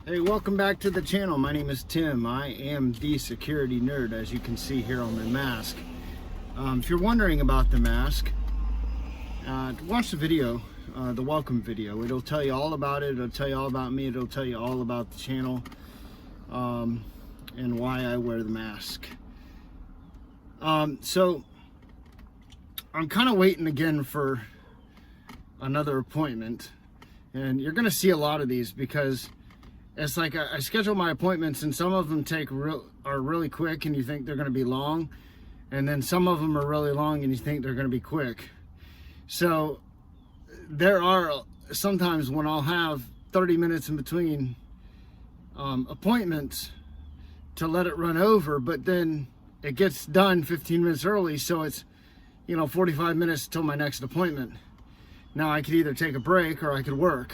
Hey, welcome back to the channel. My name is Tim. I am the security nerd, as you can see here on my mask. If you're wondering about the mask, watch the video, the welcome video. It'll tell you all about it. It'll tell you all about me. It'll tell you all about the channel and why I wear the mask. So I'm kind of waiting again for another appointment, and you're gonna see a lot of these because it's like I schedule my appointments, and some of them are really quick and you think they're going to be long, and then some of them are really long and you think they're going to be quick. So there are sometimes when I'll have 30 minutes in between appointments to let it run over, but then it gets done 15 minutes early, so it's 45 minutes till my next appointment. Now I could either take a break or I could work.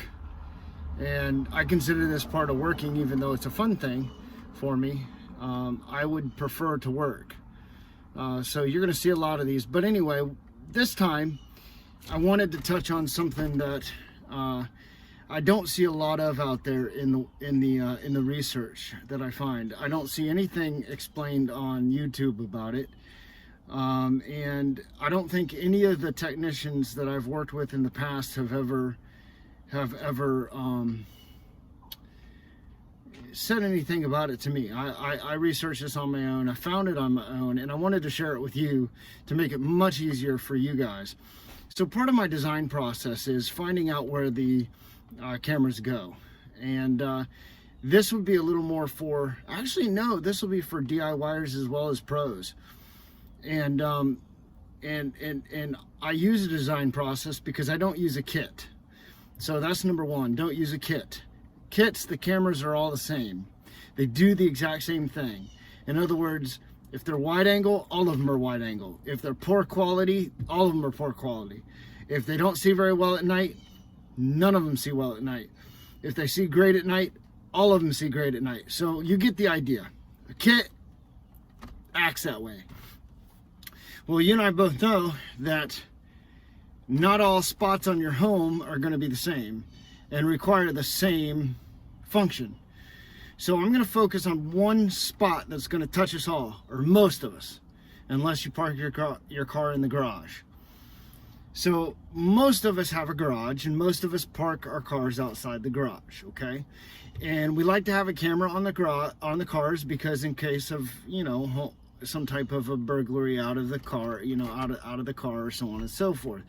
And I consider this part of working, even though it's a fun thing for me. I would prefer to work. So you're going to see a lot of these. But anyway, this time I wanted to touch on something that I don't see a lot of out there in the research that I find. I don't see anything explained on YouTube about it. And I don't think any of the technicians that I've worked with in the past have ever said anything about it to me. I researched this on my own. I found it on my own, and I wanted to share it with you to make it much easier for you guys. So part of my design process is finding out where the cameras go, and this would be a little more for, actually no, this will be for DIYers as well as pros. And I use a design process because I don't use a kit. So that's number one, don't use a kit. Kits, the cameras are all the same. They do the exact same thing. In other words, if they're wide angle, all of them are wide angle. If they're poor quality, all of them are poor quality. If they don't see very well at night, none of them see well at night. If they see great at night, all of them see great at night. So you get the idea. A kit acts that way. Well, you and I both know that not all spots on your home are going to be the same and require the same function. So I'm going to focus on one spot that's going to touch us all, or most of us, unless you park your car in the garage. So most of us have a garage, and most of us park our cars outside the garage, okay? And we like to have a camera on the cars because in case of, some type of a burglary out of the car, out of the car, or so on and so forth.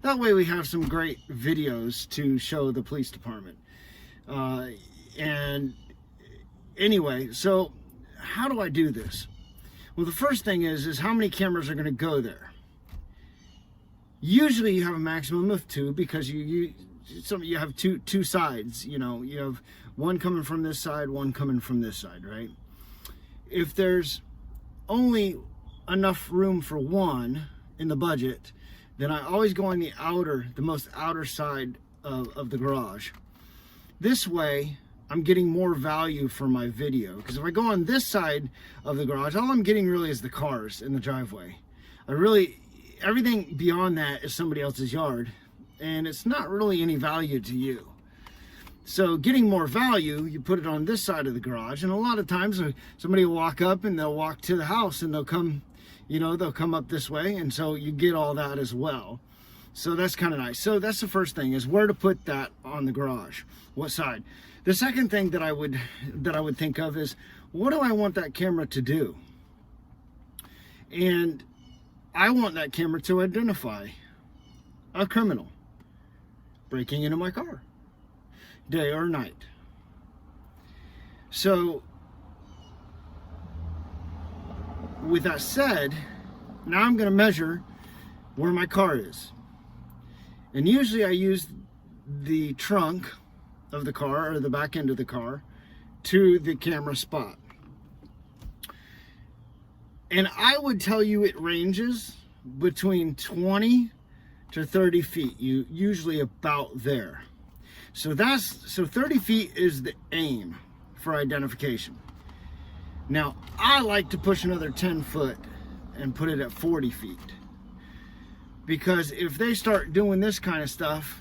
That way we have some great videos to show the police department. And anyway, so how do I do this? Well, the first thing is how many cameras are going to go there? Usually you have a maximum of 2 because you have two sides. You have one coming from this side, one coming from this side, right? If there's only enough room for one in the budget, then I always go on the most outer side of the garage. This way, I'm getting more value for my video. Because if I go on this side of the garage, all I'm getting really is the cars in the driveway. Everything beyond that is somebody else's yard, and it's not really any value to you. So getting more value, you put it on this side of the garage, and a lot of times somebody will walk up and they'll walk to the house and they'll come up this way, and so you get all that as well. So that's kind of nice. So that's the first thing, is where to put that on the garage, what side. The second thing that I would think of is, what do I want that camera to do? And I want that camera to identify a criminal breaking into my car, day or night. So with that said, now I'm going to measure where my car is. And usually I use the trunk of the car, or the back end of the car, to the camera spot. And I would tell you it ranges between 20 to 30 feet, usually about there. So 30 feet is the aim for identification. Now, I like to push another 10 foot and put it at 40 feet. Because if they start doing this kind of stuff,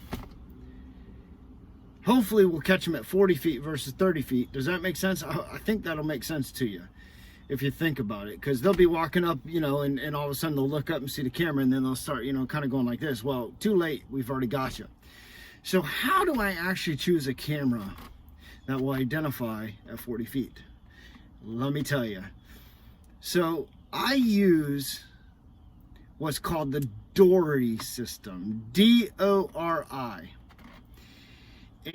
hopefully we'll catch them at 40 feet versus 30 feet. Does that make sense? I think that'll make sense to you if you think about it, because they'll be walking up, you know, and all of a sudden they'll look up and see the camera, and then they'll start, you know, kind of going like this. Well, too late, we've already got you. So how do I actually choose a camera that will identify at 40 feet? Let me tell you. So I use what's called the DORI system, D-O-R-I.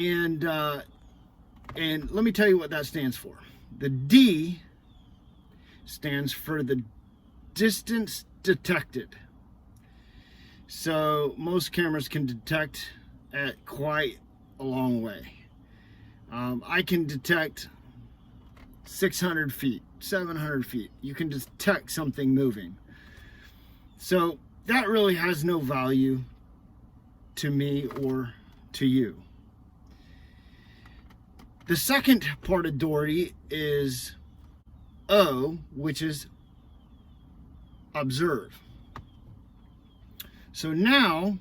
And let me tell you what that stands for. The D stands for the distance detected. So most cameras can detect at quite a long way. I can detect 600 feet, 700 feet. You can detect something moving. So that really has no value to me or to you. The second part of DORI is O, which is observe. So now,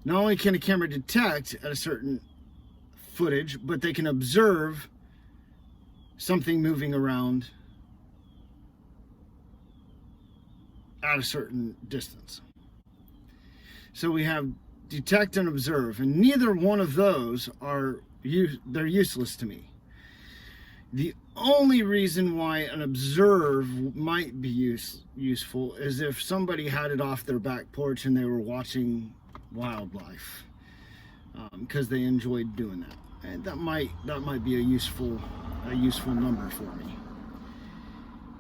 not only can a camera detect at a certain footage, but they can observe something moving around at a certain distance. So we have detect and observe, and neither one of those they're useless to me. The only reason why an observe might be useful is if somebody had it off their back porch and they were watching wildlife, because they enjoyed doing that, and that might be a useful number for me.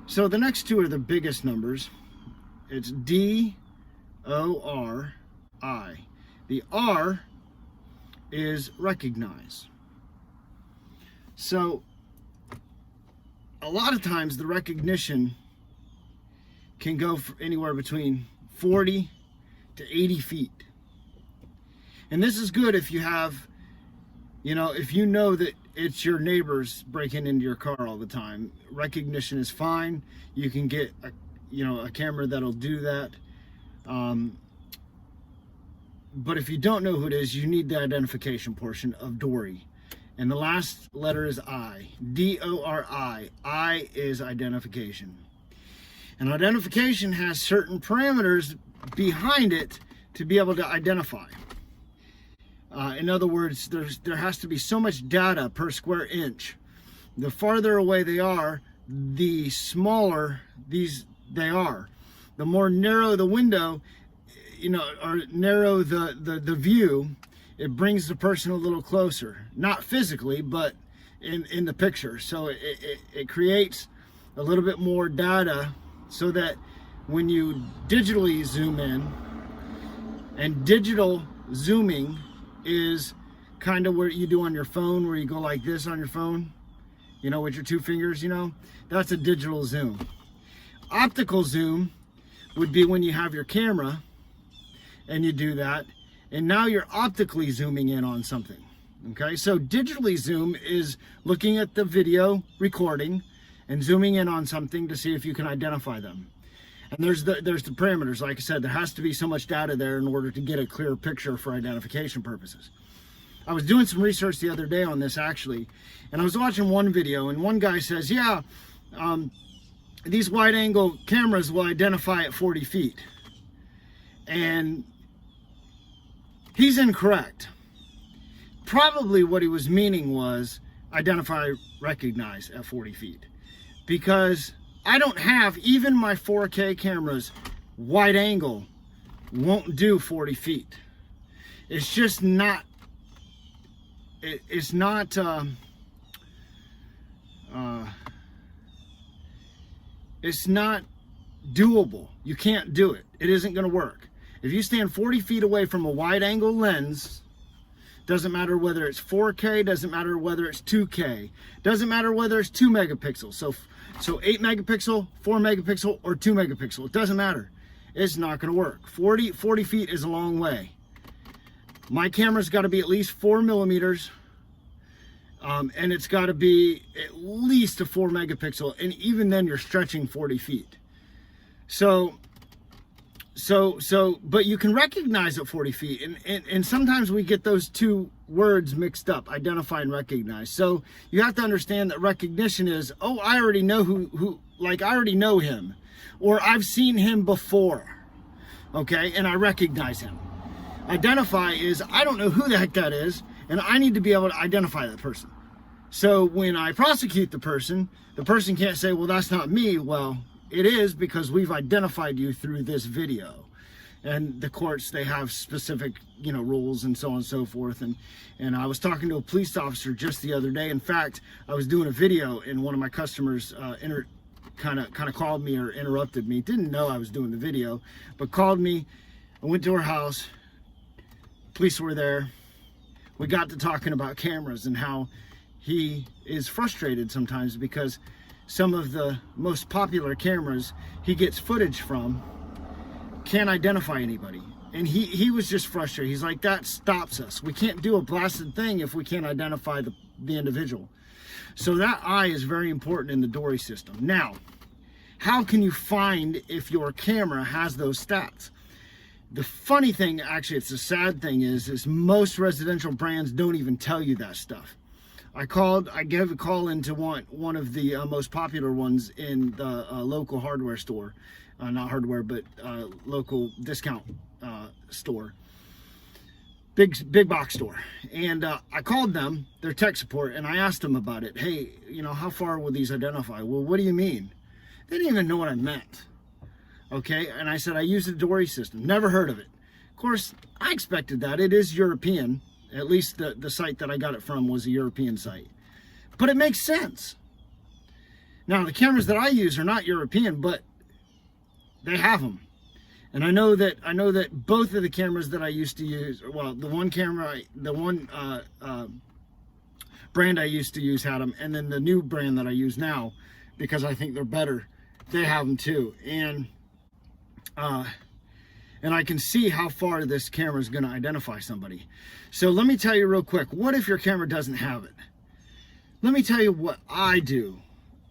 So the next two are the biggest numbers. It's D-O-R-I. The R is recognize. So a lot of times the recognition can go for anywhere between 40 to 80 feet. And this is good if you have, you know, if you know that it's your neighbors breaking into your car all the time. Recognition is fine. You can get a camera that'll do that. But if you don't know who it is, you need the identification portion of DORI. And the last letter is I. D-O-R-I. I is identification. And identification has certain parameters behind it to be able to identify. In other words, there has to be so much data per square inch. The farther away they are, the smaller they are. The more narrow the window, or narrow the view, it brings the person a little closer. Not physically, but in the picture. So it creates a little bit more data so that when you digitally zoom in, and digital zooming is kind of what you do on your phone, where you go like this on your phone, with your two fingers, that's a digital zoom. Optical zoom would be when you have your camera and you do that, and now you're optically zooming in on something. Okay, so digitally zoom is looking at the video recording and zooming in on something to see if you can identify them. And there's the parameters. Like I said, there has to be so much data there in order to get a clear picture for identification purposes. I was doing some research the other day on this actually, and I was watching one video, and one guy says, these wide angle cameras will identify at 40 feet. And he's incorrect. Probably what he was meaning was identify, recognize at 40 feet. Because I don't have, even my 4K cameras, wide angle won't do 40 feet. It's just not, it's not doable. You can't do it. It isn't going to work. If you stand 40 feet away from a wide angle lens, doesn't matter whether it's 4K, doesn't matter whether it's 2K, doesn't matter whether it's 2 megapixels. So 8 megapixel, 4 megapixel, or 2 megapixel. It doesn't matter. It's not going to work. 40 feet is a long way. My camera's got to be at least 4 millimeters, and it's got to be at least a 4 megapixel, and even then you're stretching 40 feet. So But you can recognize at 40 feet, and sometimes we get those two words mixed up, identify and recognize. So you have to understand that recognition is, oh, I already know like I already know him, or I've seen him before, okay, and I recognize him. Identify is, I don't know who the heck that is, and I need to be able to identify that person. So when I prosecute the person can't say, well, that's not me. Well, it is, because we've identified you through this video. And the courts, they have specific, rules and so on and so forth. And I was talking to a police officer just the other day. In fact, I was doing a video and one of my customers kind of called me or interrupted me. Didn't know I was doing the video, but called me. I went to her house. Police were there. We got to talking about cameras and how he is frustrated sometimes because some of the most popular cameras he gets footage from can't identify anybody. And he was just frustrated. He's like, that stops us. We can't do a blasted thing if we can't identify the individual. So that eye is very important in the Dory system. Now, how can you find if your camera has those stats? The funny thing, actually, it's the sad thing is most residential brands don't even tell you that stuff. I gave a call into one of the most popular ones in the local hardware store, not hardware, but local discount store, big box store. And I called them, their tech support, and I asked them about it. Hey, how far will these identify? Well, what do you mean? They didn't even know what I meant. Okay, and I said, I use the Dory system. Never heard of it. Of course, I expected that. It is European. At least the site that I got it from was a European site. But it makes sense. Now, the cameras that I use are not European, but they have them. And I know that both of the cameras that I used to use, well, the one brand I used to use had them, and then the new brand that I use now, because I think they're better, they have them too. And I can see how far this camera is going to identify somebody. So let me tell you real quick, what if your camera doesn't have it? Let me tell you what I do.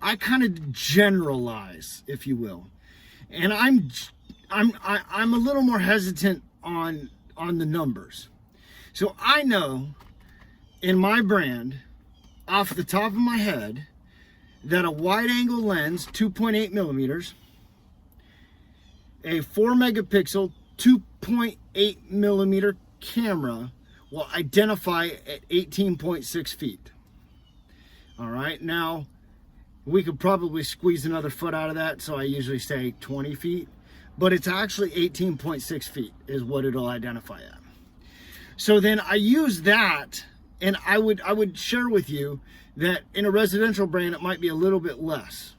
I kind of generalize, if you will. And I'm a little more hesitant on the numbers. So I know in my brand, off the top of my head, that a wide angle lens, 2.8 millimeters, a 4 megapixel 2.8 millimeter camera will identify at 18.6 feet. All right, now we could probably squeeze another foot out of that, so I usually say 20 feet, but it's actually 18.6 feet is what it'll identify at. So then I use that, and I would share with you that in a residential brand it might be a little bit less.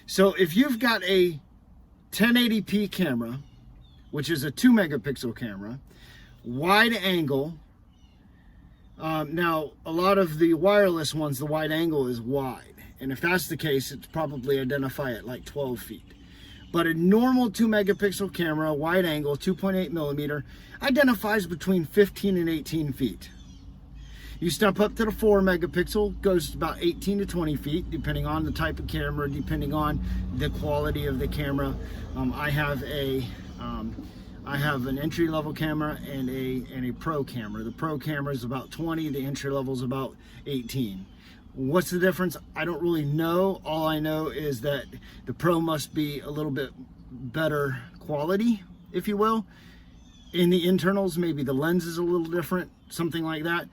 So if you've got a 1080p camera, which is a 2 megapixel camera, wide angle. Now, a lot of the wireless ones, the wide angle is wide. And if that's the case, it's probably identify at like 12 feet. But a normal 2 megapixel camera, wide angle, 2.8 millimeter, identifies between 15 and 18 feet. You step up to the 4 megapixel, goes about 18 to 20 feet, depending on the type of camera, depending on the quality of the camera. I have an entry level camera and a pro camera. The pro camera is about 20, the entry level is about 18. What's the difference? I don't really know. All I know is that the pro must be a little bit better quality, if you will. In the internals, maybe the lens is a little different, something like that.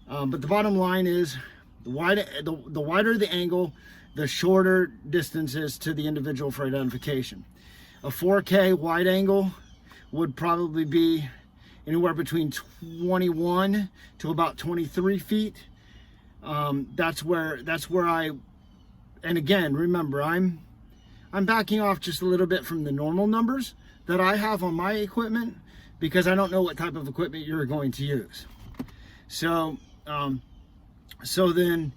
But the bottom line is, the wider the angle, the shorter distance is to the individual for identification. A 4K wide angle would probably be anywhere between 21 to about 23 feet. That's where I, and again, remember, I'm backing off just a little bit from the normal numbers that I have on my equipment, because I don't know what type of equipment you're going to use. So then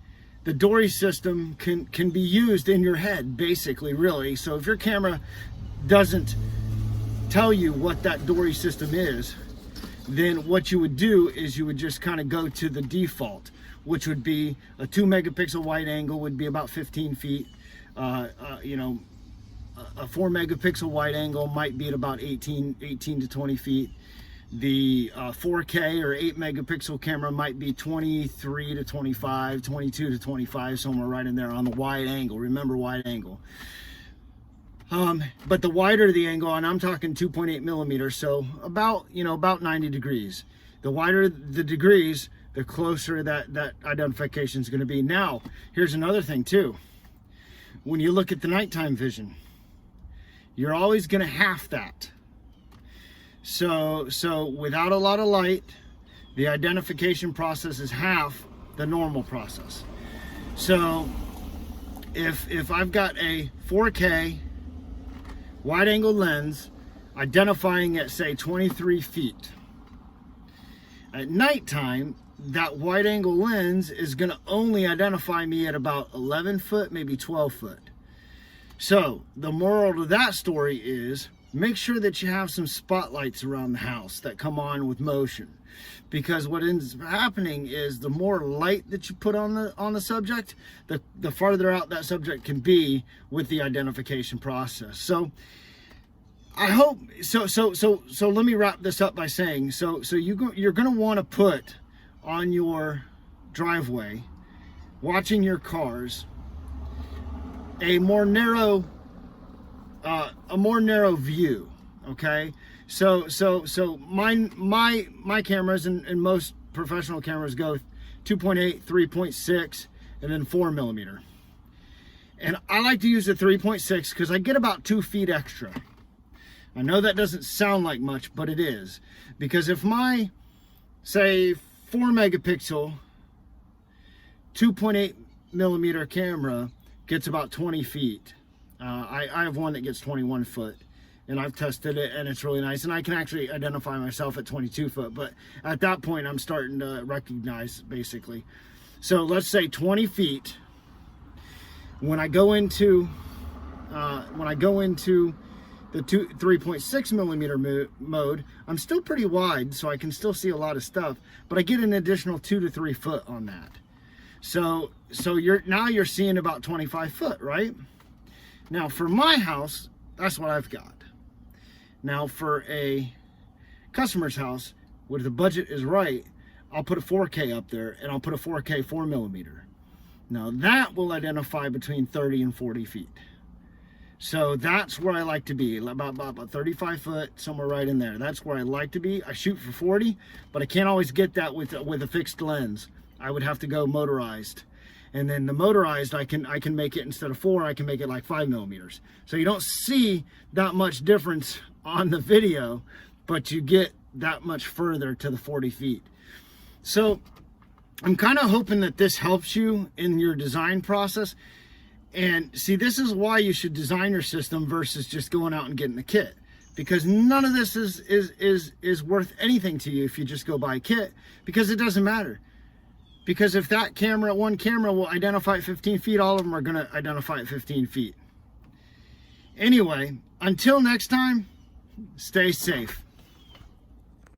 the Dory system can be used in your head, basically, really. So if your camera doesn't tell you what that Dory system is, then what you would do is you would just kind of go to the default, which would be a 2 megapixel wide angle would be about 15 feet, a 4 megapixel wide angle might be at about 18 to 20 feet. The 4K or 8 megapixel camera might be 23 to 25, 22 to 25, somewhere right in there on the wide angle. Remember, wide angle. But the wider the angle, and I'm talking 2.8 millimeters, so about 90 degrees. The wider the degrees, the closer that identification is going to be. Now, here's another thing too. When you look at the nighttime vision, you're always going to half that. So without a lot of light, the identification process is half the normal process. So if I've got a 4K wide angle lens identifying at say 23 feet, at nighttime, that wide angle lens is going to only identify me at about 11 foot, maybe 12 foot. So the moral to that story is, make sure that you have some spotlights around the house that come on with motion, because what ends up happening is the more light that you put on the subject, the farther out that subject can be with the identification process. So I hope so let me wrap this up by saying, you're going to want to put on your driveway, watching your cars, a more narrow view. Okay, so my cameras and most professional cameras go 2.8, 3.6, and then 4 millimeter. And I like to use the 3.6 because I get about 2 feet extra. I know that doesn't sound like much, but it is, because if my, say, 4 megapixel 2.8 millimeter camera gets about 20 feet, I have one that gets 21 foot, and I've tested it, and it's really nice, and I can actually identify myself at 22 foot, but at that point I'm starting to recognize, basically. So let's say 20 feet. When I go into the 3.6 millimeter mode, I'm still pretty wide, so I can still see a lot of stuff, but I get an additional 2 to 3 foot on that. So you're seeing about 25 foot, right? Now for my house, that's what I've got. Now for a customer's house, where the budget is right, I'll put a 4K up there, and I'll put a 4K 4 millimeter. Now that will identify between 30 and 40 feet. So that's where I like to be, about 35 foot, somewhere right in there. That's where I like to be. I shoot for 40, but I can't always get that with a fixed lens. I would have to go motorized. And then the motorized, I can make it, instead of 4, I can make it like 5 millimeters. So you don't see that much difference on the video, but you get that much further to the 40 feet. So I'm kind of hoping that this helps you in your design process. And see, this is why you should design your system versus just going out and getting a kit, because none of this is worth anything to you if you just go buy a kit, because it doesn't matter. Because if that one camera will identify at 15 feet, all of them are going to identify at 15 feet. Anyway, until next time, stay safe.